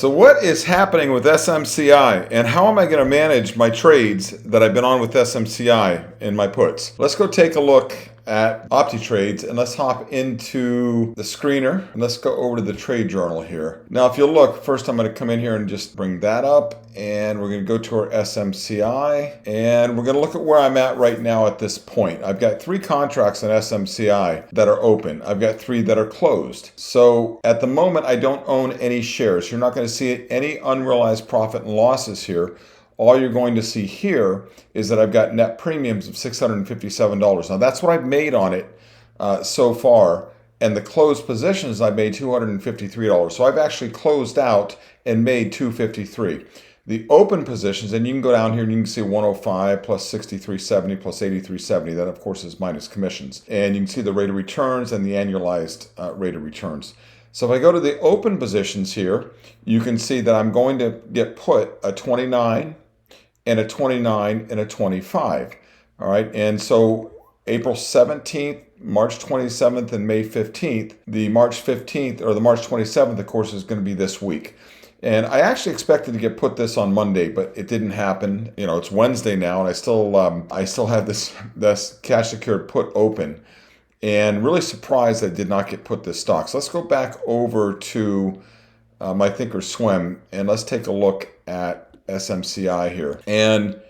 So what is happening with SMCI and how am I going to manage my trades that I've been on with SMCI in my puts? Let's go take a look at OptiTrades and let's hop into the screener and let's go over to the trade journal here. Now if you'll look, first I'm going to come in here and just bring that up and we're going to go to our SMCI and we're going to look at where I'm at right now at this point. I've got 3 contracts in SMCI that are open. I've got 3 that are closed. So at the moment I don't own any shares. You're not going to see any unrealized profit and losses here. All you're going to see here is that I've got net premiums of $657. Now that's what I've made on it so far. And the closed positions I've made $253. So I've actually closed out and made $253. The open positions, and you can go down here and you can see 105 plus 63.70 plus 83.70. That of course is minus commissions. And you can see the rate of returns and the annualized rate of returns. So if I go to the open positions here, you can see that I'm going to get put a 29 and a 29 and a 25. All right. And so April 17th, March 27th, and May 15th, the March 15th or the March 27th, of course, is going to be this week. And I actually expected to get put this on Monday, but it didn't happen. You know, it's Wednesday now, and I still have this cash secured put open. And really surprised I did not get put this stock. So let's go back over to my Thinkorswim and let's take a look at SMCI here. And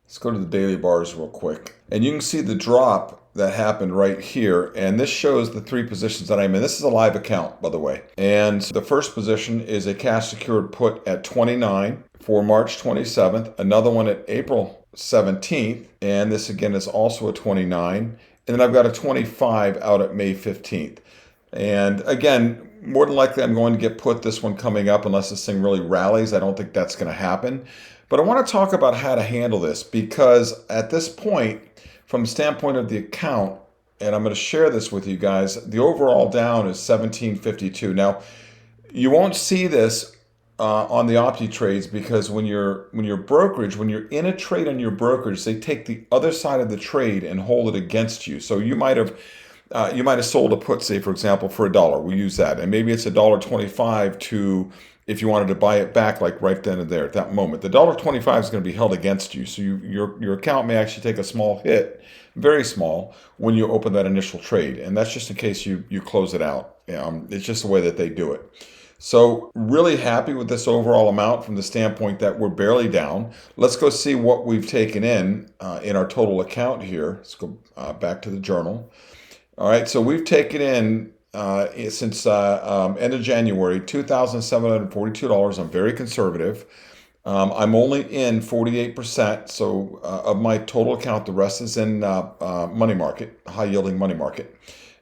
let's go to the daily bars real quick. And you can see the drop that happened right here. And this shows the 3 positions that I'm in. This is a live account, by the way. And the first position is a cash secured put at 29 for March 27th. Another one at April 17th. And this again is also a 29. And then I've got a 25 out at May 15th. And again, more than likely I'm going to get put this one coming up unless this thing really rallies. I don't think that's going to happen. But I want to talk about how to handle this because at this point, from the standpoint of the account, and I'm going to share this with you guys, the overall down is 1752. Now, you won't see this on the OptiTrades because when you're in a trade on your brokerage, they take the other side of the trade and hold it against you. So you might have sold a put, say for example, for $1. We'll use that, and maybe it's $1.25 to if you wanted to buy it back, like right then and there at that moment. The $1.25 is going to be held against you, so your account may actually take a small hit, very small, when you open that initial trade, and that's just in case you close it out. It's just the way that they do it. So really happy with this overall amount from the standpoint that we're barely down. Let's go see what we've taken in our total account here. Let's go back to the journal. All right, so we've taken in since end of January, $2,742. I'm very conservative. I'm only in 48%, so of my total account, the rest is in money market, high yielding money market.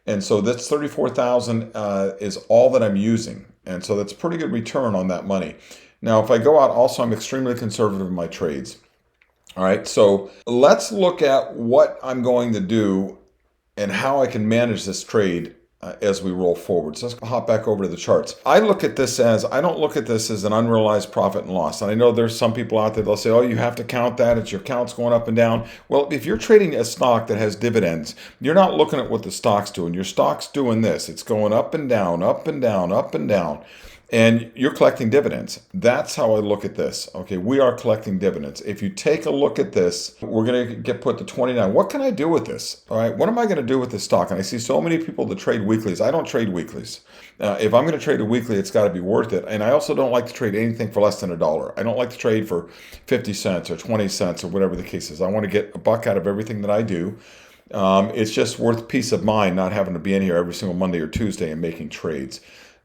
And so that's 34,000 is all that I'm using. And so that's a pretty good return on that money. Now, if I go out, also I'm extremely conservative in my trades. All right, so let's look at what I'm going to do and how I can manage this trade as we roll forward. So let's hop back over to the charts. I don't look at this as an unrealized profit and loss. And I know there's some people out there, they'll say, oh, you have to count that. It's your count's going up and down. Well, if you're trading a stock that has dividends, you're not looking at what the stock's doing. Your stock's doing this. It's going up and down, up and down, up and down. And you're collecting dividends. That's how I look at this. Okay, we are collecting dividends. If you take a look at this, we're going to get put to 29. What can I do with this? All right, what am I going to do with this stock? And I see so many people that trade weeklies. I don't trade weeklies. If I'm going to trade a weekly, it's got to be worth it. And I also don't like to trade anything for less than $1. I don't like to trade for 50 cents or 20 cents or whatever the case is. I want to get a buck out of everything that I do. It's just worth peace of mind not having to be in here every single Monday or Tuesday and making trades.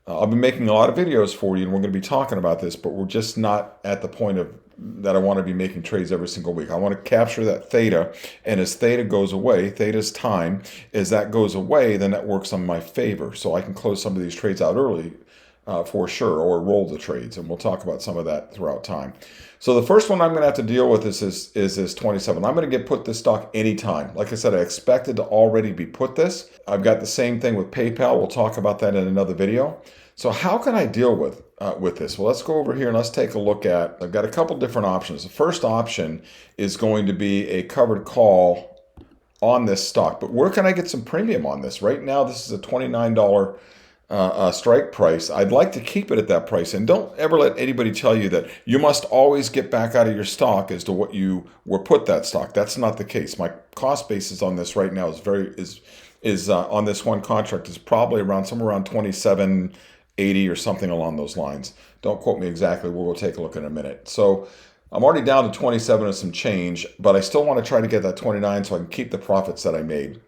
I'll be making a lot of videos for you, and we're going to be talking about this, but we're just not at the point of that I want to be making trades every single week. I want to capture that theta, and as theta goes away, theta's time, as that goes away, then that works on my favor. So I can close some of these trades out early for sure, or roll the trades, and we'll talk about some of that throughout time. So the first one I'm going to have to deal with is this 27. I'm going to get put this stock anytime. Like I said, I expected to already be put this. I've got the same thing with PayPal. We'll talk about that in another video. So how can I deal with this? Well, let's go over here and let's take a look at, I've got a couple different options. The first option is going to be a covered call on this stock. But where can I get some premium on this? Right now, this is a $29 strike price, I'd like to keep it at that price. And don't ever let anybody tell you that you must always get back out of your stock as to what you were put that stock. That's not the case. My cost basis on this right now is on this one contract is probably around somewhere around 27.80 or something along those lines. Don't quote me exactly. We'll take a look in a minute. So I'm already down to 27 and some change, but I still want to try to get that 29 so I can keep the profits that I made.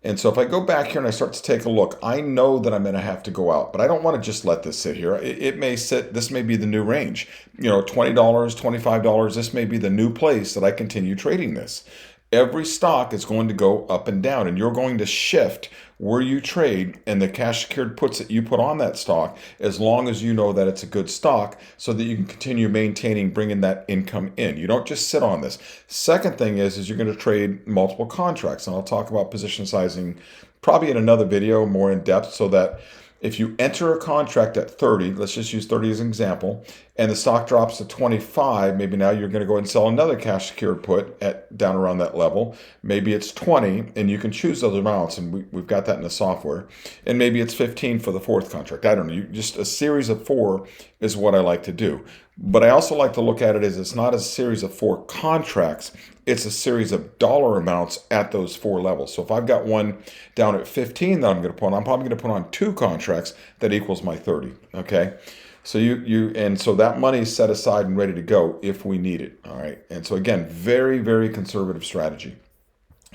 And so if I go back here and I start to take a look, I know that I'm going to have to go out, but I don't want to just let this sit here. It may sit, this may be the new range, $20, $25. This may be the new place that I continue trading this. Every stock is going to go up and down, and you're going to shift where you trade and the cash secured puts that you put on that stock, as long as you know that it's a good stock, so that you can continue maintaining, bringing that income in. You don't just sit on this. Second thing is you're going to trade multiple contracts, and I'll talk about position sizing probably in another video more in depth, so that if you enter a contract at 30, let's just use 30 as an example, and the stock drops to 25, maybe now you're going to go and sell another cash secured put at down around that level. Maybe it's 20, and you can choose those amounts, and we've got that in the software. And maybe it's 15 for the fourth contract. I don't know. Just a series of 4 is what I like to do. But I also like to look at it as it's not a series of 4 contracts. It's a series of dollar amounts at those 4 levels. So if I've got one down at 15 that I'm going to put on, I'm probably going to put on 2 contracts that equals my 30. Okay. So and so that money is set aside and ready to go if we need it. All right. And so again, very, very conservative strategy.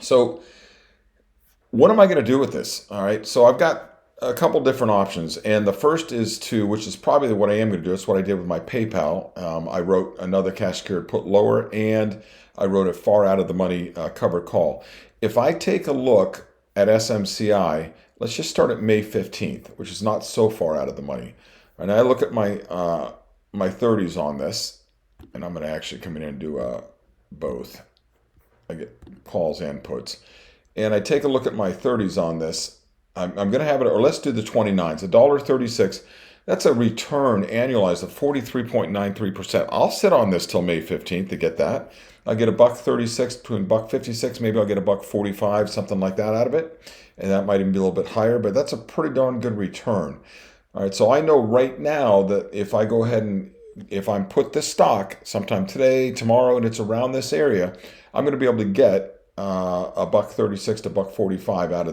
So what am I going to do with this? All right. So I've got a couple different options. And the first is which is probably what I am going to do. It's what I did with my PayPal. I wrote another cash secured put lower, and I wrote a far out of the money covered call. If I take a look at SMCI, let's just start at May 15th, which is not so far out of the money. And I look at my 30s on this, and I'm going to actually come in and do both. I get calls and puts. And I take a look at my 30s on this. I'm going to have it, or let's do the 29s, $1.36. That's a return annualized of 43.93%. I'll sit on this till May 15th to get that. I'll get $1.36 to $1.56. Maybe I'll get $1.45, something like that out of it. And that might even be a little bit higher, but that's a pretty darn good return. All right, so I know right now that if I go ahead and if I'm put this stock sometime today, tomorrow, and it's around this area, I'm going to be able to get $1.36 to $1.45 out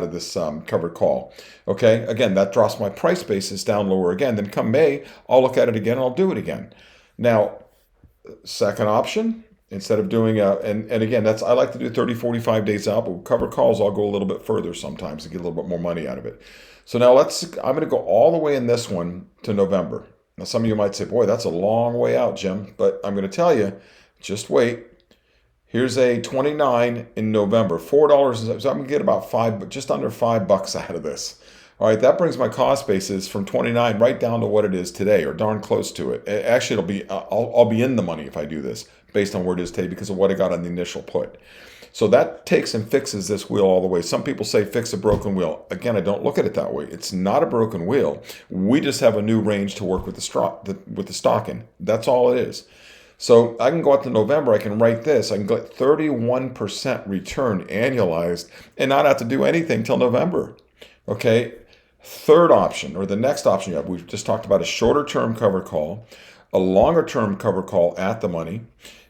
of this covered call. Okay, again, that drops my price basis down lower again. Then come May, I'll look at it again and I'll do it again. Now, second option, instead of doing and again, I like to do 30, 45 days out, but with covered calls, I'll go a little bit further sometimes to get a little bit more money out of it. So now I'm going to go all the way in this one to November. Now, some of you might say, boy, that's a long way out, Jim. But I'm going to tell you, just wait. Here's a 29 in November, $4. So I'm going to get about just under $5 out of this. All right, that brings my cost basis from 29 right down to what it is today, or darn close to it. Actually, it'll be I'll be in the money if I do this based on where it is today because of what I got on the initial put. So that takes and fixes this wheel all the way. Some people say fix a broken wheel. Again, I don't look at it that way. It's not a broken wheel. We just have a new range to work with the stock in. That's all it is. So I can go out to November. I can write this. I can get 31% return annualized and not have to do anything till November. Okay. Third option, or the next option you have, we've just talked about a shorter term cover call, a longer term cover call at the money.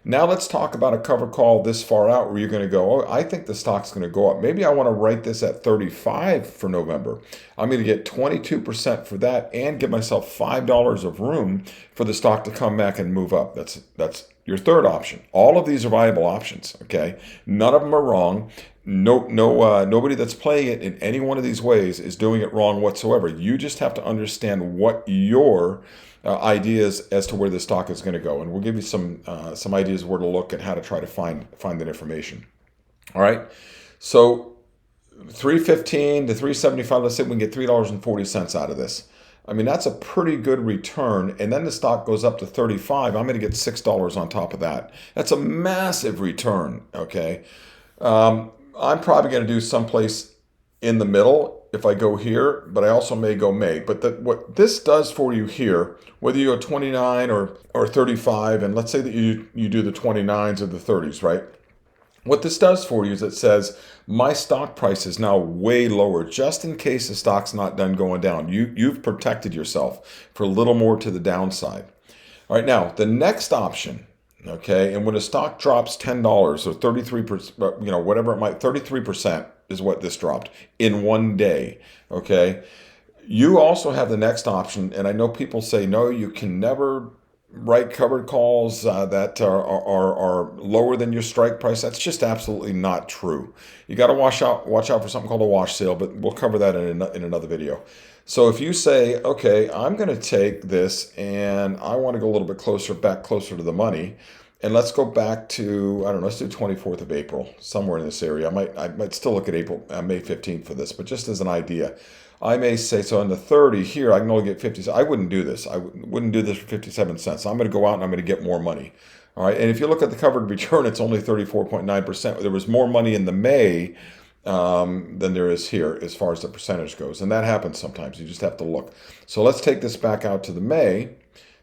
Now let's talk about a cover call this far out where you're going to go, I think the stock's going to go up. Maybe I want to write this at 35 for November. I'm going to get 22% for that and give myself $5 of room for the stock to come back and move up. That's your third option. All of these are viable options, okay? None of them are wrong. Nobody that's playing it in any one of these ways is doing it wrong whatsoever. You just have to understand what your ideas as to where the stock is going to go, and we'll give you some ideas where to look and how to try to find that information. All right, so $3.15 to $3.75. Let's say we can get $3.40 out of this. I mean, that's a pretty good return. And then the stock goes up to 35. I'm going to get $6 on top of that. That's a massive return. Okay, I'm probably going to do someplace in the middle if I go here, but I also may go May. But what this does for you here, whether you go 29 or 35, and let's say that you do the 29s or the 30s, right? What this does for you is it says, my stock price is now way lower, just in case the stock's not done going down. You've protected yourself for a little more to the downside. All right, now the next option, okay, and when a stock drops $10 or 33%, whatever it might, 33% is what this dropped in one day, okay? You also have the next option, and I know people say, no, you can never write covered calls that are lower than your strike price. That's just absolutely not true. You got to watch out for something called a wash sale, but we'll cover that in another video. So if you say, okay, I'm going to take this and I want to go a little bit back closer to the money, and let's go back to, I don't know, let's do 24th of April, somewhere in this area. I might still look at May 15th for this, but just as an idea, I may say, so on the 30 here, I can only get 50. I wouldn't do this. I wouldn't do this for 57 cents. I'm going to go out and I'm going to get more money. All right. And if you look at the covered return, it's only 34.9%. There was more money in the May than there is here as far as the percentage goes. And that happens sometimes. You just have to look. So let's take this back out to the May.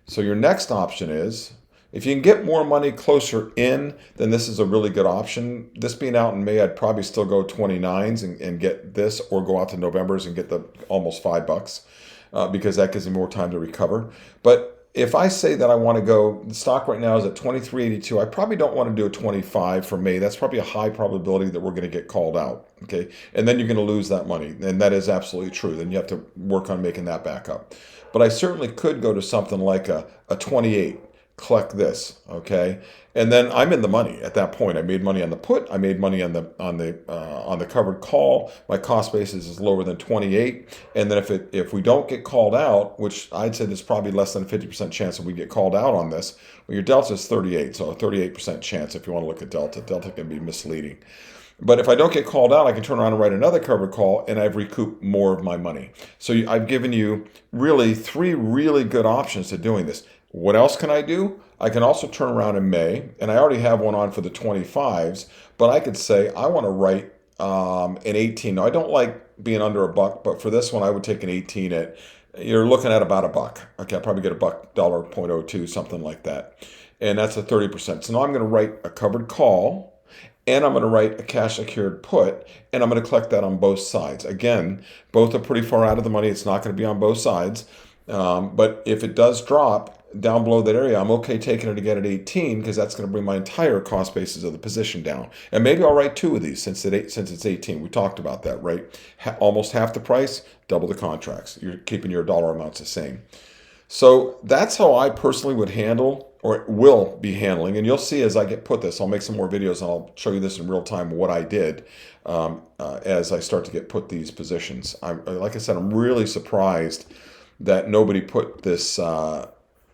So your next option is, if you can get more money closer in, then this is a really good option. This being out in May, I'd probably still go 29s and get this, or go out to November's and get the almost $5 because that gives me more time to recover. But if I say that I want to go, the stock right now is at 23.82. I probably don't want to do a 25 for May. That's probably a high probability that we're going to get called out. Okay, and then you're going to lose that money, and that is absolutely true. Then you have to work on making that back up. But I certainly could go to something like a 28. Collect this, okay, and then I'm in the money at that point. I made money on the put. I made money on the covered call. My cost basis is lower than 28, and then if we don't get called out, which I'd say there's probably less than a 50% chance that we get called out on this. Well, your delta is 38, so a 38% chance if you want to look at delta. Delta can be misleading. But if I don't get called out, I can turn around and write another covered call, and I've recouped more of my money. So I've given you really 3 really good options to doing this. What else can I do? I can also turn around in May, and I already have one on for the 25s, but I could say I want to write an 18. Now, I don't like being under $1, but for this one, I would take an 18 at, you're looking at about $1. Okay, I'll probably get $1.02, something like that. And that's a 30%. So now I'm going to write a covered call, and I'm going to write a cash secured put, and I'm going to collect that on both sides. Again, both are pretty far out of the money. It's not going to be on both sides. But if it does drop down below that area, I'm okay taking it again at 18 because that's going to bring my entire cost basis of the position down. And maybe I'll write 2 of these since it's 18. We talked about that, right? Almost half the price, double the contracts. You're keeping your dollar amounts the same. So that's how I personally would handle, or will be handling. And you'll see as I put this, I'll make some more videos and I'll show you this in real time, what I did as I start to put these positions. Like I said, I'm really surprised that nobody put this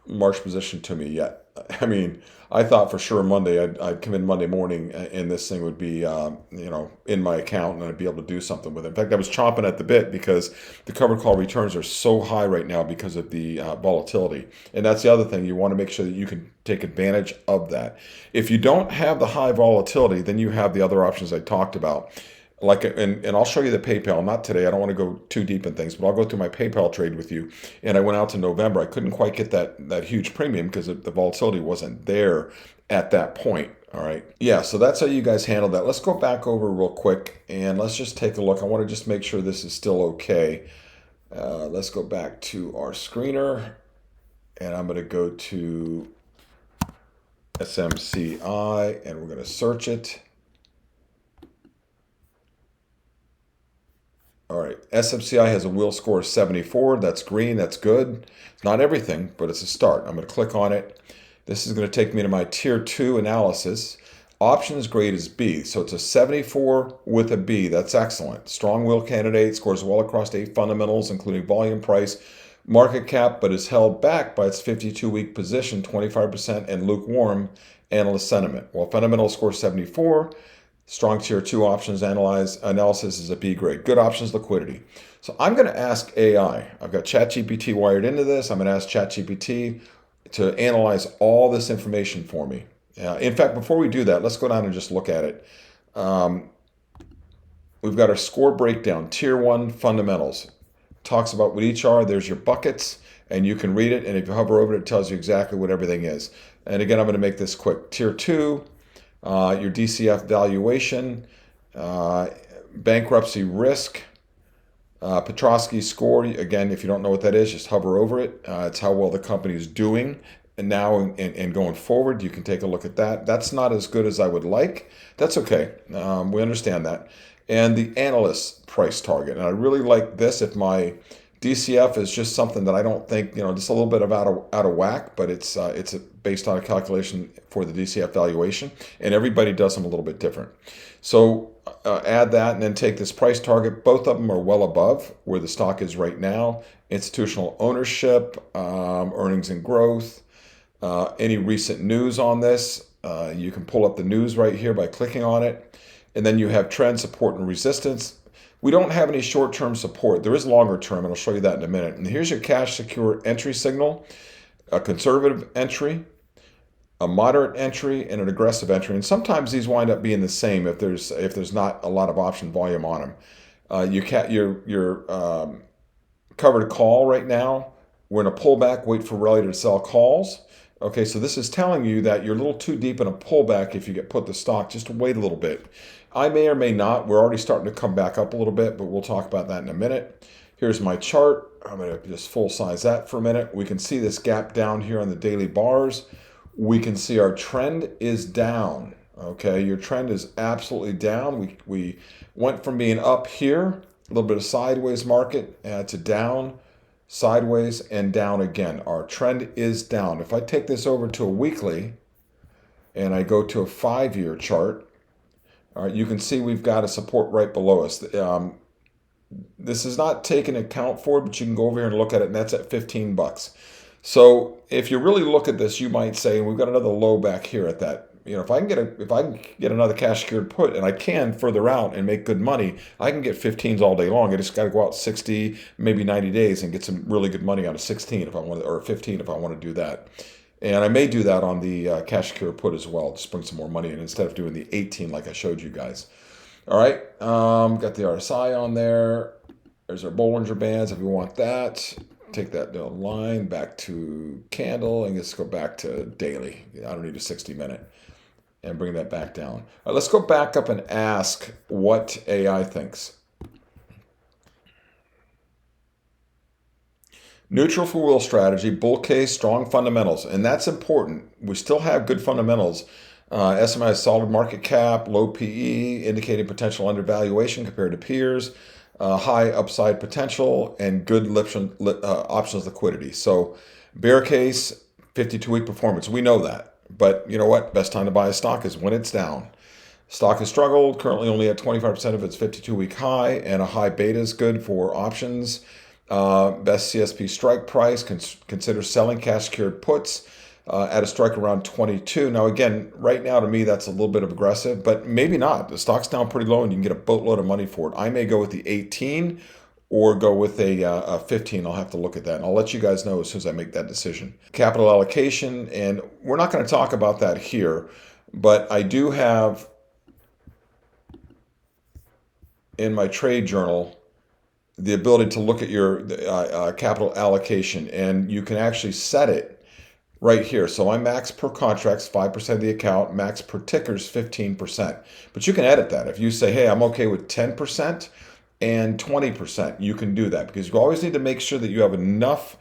March position to me yet. I mean, I thought for sure Monday I'd come in Monday morning and this thing would be in my account and I'd be able to do something with it. In fact, I was chomping at the bit because the covered call returns are so high right now because of the volatility. And that's the other thing. You want to make sure that you can take advantage of that. If you don't have the high volatility, then you have the other options I talked about. And I'll show you the PayPal, not today. I don't want to go too deep in things, but I'll go through my PayPal trade with you. And I went out to November. I couldn't quite get that huge premium because the volatility wasn't there at that point. All right. Yeah, so that's how you guys handle that. Let's go back over real quick and let's just take a look. I want to just make sure this is still okay. Let's go back to our screener and I'm going to go to SMCI and we're going to search it. All right, SMCI has a wheel score of 74. That's green, that's good. It's not everything, but it's a start. I'm going to click on it. This is going to take me to my tier 2 analysis. Options grade is B, so it's a 74 with a B. That's excellent. Strong wheel candidate, scores well across 8 fundamentals, including volume, price, market cap, but is held back by its 52-week position, 25%, and lukewarm analyst sentiment. While fundamental score 74, strong tier 2 options analysis is a B grade. Good options liquidity. So I'm going to ask AI. I've got ChatGPT wired into this. I'm going to ask ChatGPT to analyze all this information for me. In fact, before we do that, let's go down and just look at it. We've got our score breakdown, tier 1 fundamentals. Talks about what each are. There's your buckets, and you can read it. And if you hover over it, it tells you exactly what everything is. And again, I'm going to make this quick. Tier 2. your DCF valuation, bankruptcy risk, Petrosky score. Again, if you don't know what that is, just hover over it. It's how well the company is doing. And now and going forward, you can take a look at that. That's not as good as I would like. That's okay. We understand that. And the analyst price target. And I really like this. If my DCF is just something that I don't think, just a little bit of out of whack, but it's based on a calculation for the DCF valuation, and everybody does them a little bit different. So add that, and then take this price target. Both of them are well above where the stock is right now. Institutional ownership, earnings and growth, any recent news on this. You can pull up the news right here by clicking on it, and then you have trend, support, and resistance. We don't have any short-term support. There is longer term, and I'll show you that in a minute. And here's your cash secure entry signal, a conservative entry, a moderate entry, and an aggressive entry. And sometimes these wind up being the same if there's not a lot of option volume on them. You're covered call right now. We're in a pullback. Wait for rally to sell calls. Okay, so this is telling you that you're a little too deep in a pullback if you get put the stock. Just wait a little bit. I may or may not. We're already starting to come back up a little bit, but we'll talk about that in a minute. Here's my chart. I'm going to just full size that for a minute. We can see this gap down here on the daily bars. We can see our trend is down. Okay, your trend is absolutely down. We went from being up here, a little bit of sideways market, to down, sideways, and down again. Our trend is down. If I take this over to a weekly and I go to a 5-year chart, all right, you can see we've got a support right below us. This is not taken account for, but you can go over here and look at it, and that's at $15. So if you really look at this, you might say, we've got another low back here at that. If I can get another cash secured put, and I can further out and make good money, I can get 15s all day long. I just got to go out 60, maybe 90 days and get some really good money out of 16 if I want, or 15 if I want to do that. And I may do that on the cash secure put as well, just bring some more money in instead of doing the 18 like I showed you guys. All right, got the RSI on there. There's our Bollinger Bands if you want that. Take that down line back to candle and just go back to daily. I don't need a 60-minute. And bring that back down. All right, let's go back up and ask what AI thinks. Neutral for wheel strategy, bull case, strong fundamentals, and that's important. We still have good fundamentals. SMCI has solid market cap, low PE, indicating potential undervaluation compared to peers, high upside potential, and good options liquidity. So bear case, 52-week performance. We know that. But you know what? Best time to buy a stock is when it's down. Stock has struggled, currently only at 25% of its 52-week high, and a high beta is good for options. Best CSP strike price, consider selling cash secured puts at a strike around 22. Now again, right now to me that's a little bit of aggressive, but maybe not. The stock's down pretty low and you can get a boatload of money for it. I may go with the 18 or go with a 15. I'll have to look at that, and I'll let you guys know as soon as I make that decision. Capital allocation, and we're not going to talk about that here, but I do have in my trade journal the ability to look at your capital allocation, and you can actually set it right here. So my max per contract's 5% of the account, max per ticker's 15%. But you can edit that. If you say, hey, I'm okay with 10%, and 20%, you can do that, because you always need to make sure that you have enough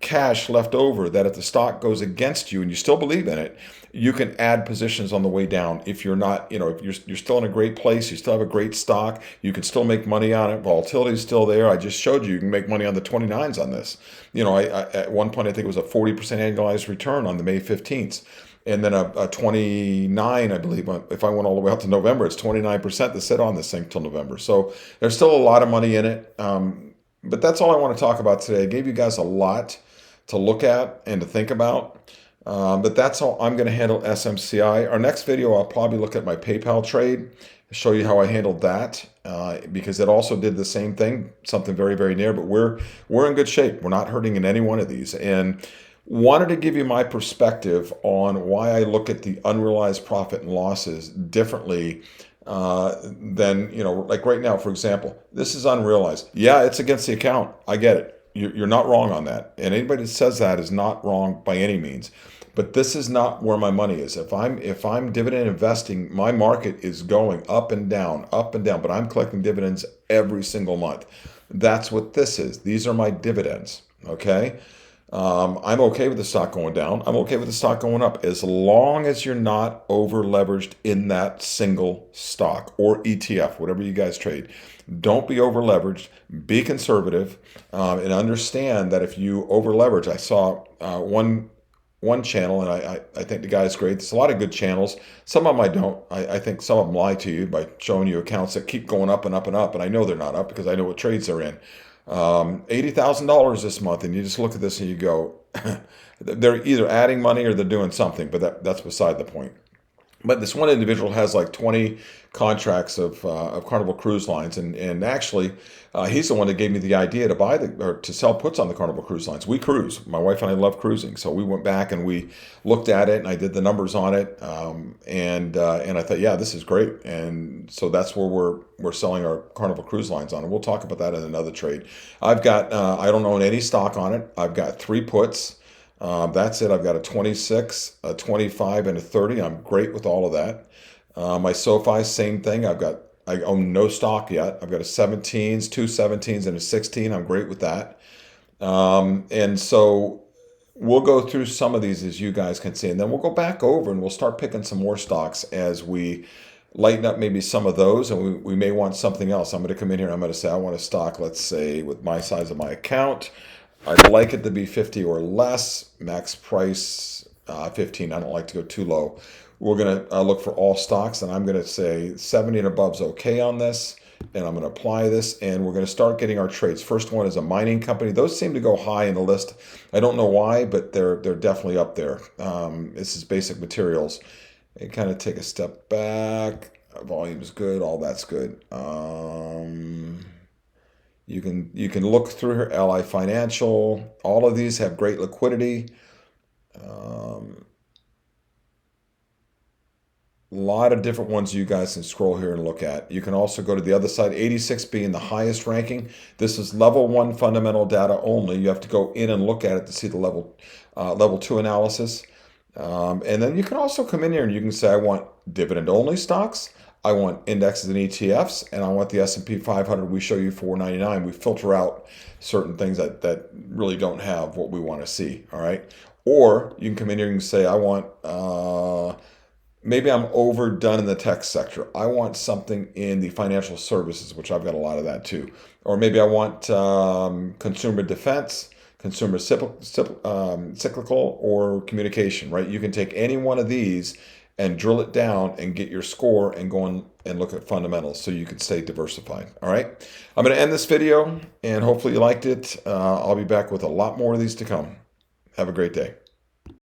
cash left over that if the stock goes against you and you still believe in it, you can add positions on the way down. If you're not, if you're still in a great place, you still have a great stock, you can still make money on it. Volatility is still there. I just showed you can make money on the 29s on this. I at one point I think it was a 40% annualized return on the May 15th. And then a 29, I believe, if I went all the way out to November, it's 29% to sit on this thing till November. So there's still a lot of money in it. But that's all I want to talk about today. I gave you guys a lot to look at and to think about. But that's how I'm going to handle SMCI. Our next video, I'll probably look at my PayPal trade, show you how I handled that, because it also did the same thing, something very, very near. But we're in good shape. We're not hurting in any one of these. And wanted to give you my perspective on why I look at the unrealized profit and losses differently than, like right now, for example, this is unrealized. Yeah, it's against the account. I get it. You're not wrong on that. And anybody that says that is not wrong by any means. But this is not where my money is. If I'm dividend investing, my market is going up and down, up and down, but I'm collecting dividends every single month. That's what this is. These are my dividends. Okay. I'm okay with the stock going down. I'm okay with the stock going up as long as you're not over leveraged in that single stock or ETF, whatever you guys trade. Don't be over leveraged. Be conservative, and understand that if you over leverage, I saw one channel, and I think the guy is great. There's a lot of good channels. Some of them I don't. I think some of them lie to you by showing you accounts that keep going up and up and up, and I know they're not up because I know what trades they're in. $80,000 this month, and you just look at this and you go, they're either adding money or they're doing something, but that's beside the point. But this one individual has like 20 contracts of Carnival Cruise Lines, and actually, he's the one that gave me the idea to or to sell puts on the Carnival Cruise Lines. We cruise. My wife and I love cruising, so we went back and we looked at it, and I did the numbers on it, and I thought, yeah, this is great, and so that's where we're selling our Carnival Cruise Lines on, and we'll talk about that in another trade. I've got I don't own any stock on it. I've got 3 puts. That's it. I've got a 26, a 25, and a 30. I'm great with all of that. My SoFi, same thing. I own no stock yet. I've got a 17s, 2 17s, and a 16. I'm great with that. And so we'll go through some of these as you guys can see, and then we'll go back over and we'll start picking some more stocks as we lighten up maybe some of those, and we may want something else. I'm going to come in here and I'm going to say I want a stock, let's say, with my size of my account. I'd like it to be 50 or less, max price 15. I don't like to go too low. We're going to look for all stocks, and I'm going to say 70 and above is okay on this, and I'm going to apply this, and we're going to start getting our trades. First one is a mining company. Those seem to go high in the list. I don't know why, but they're definitely up there. This is basic materials. And kind of take a step back. Volume is good. All that's good. You can look through her Ally Financial. All of these have great liquidity. A lot of different ones you guys can scroll here and look at. You can also go to the other side, 86 being the highest ranking. This is level 1 fundamental data only. You have to go in and look at it to see the level 2 analysis. And then you can also come in here and you can say, I want dividend only stocks. I want indexes and ETFs, and I want the S&P 500. We show you 499. We filter out certain things that really don't have what we want to see, all right? Or you can come in here and say, I want, maybe I'm overdone in the tech sector. I want something in the financial services, which I've got a lot of that too. Or maybe I want consumer defense, consumer cyclical, or communication, right? You can take any one of these and drill it down and get your score and go on and look at fundamentals so you can stay diversified. All right. I'm going to end this video and hopefully you liked it. I'll be back with a lot more of these to come. Have a great day.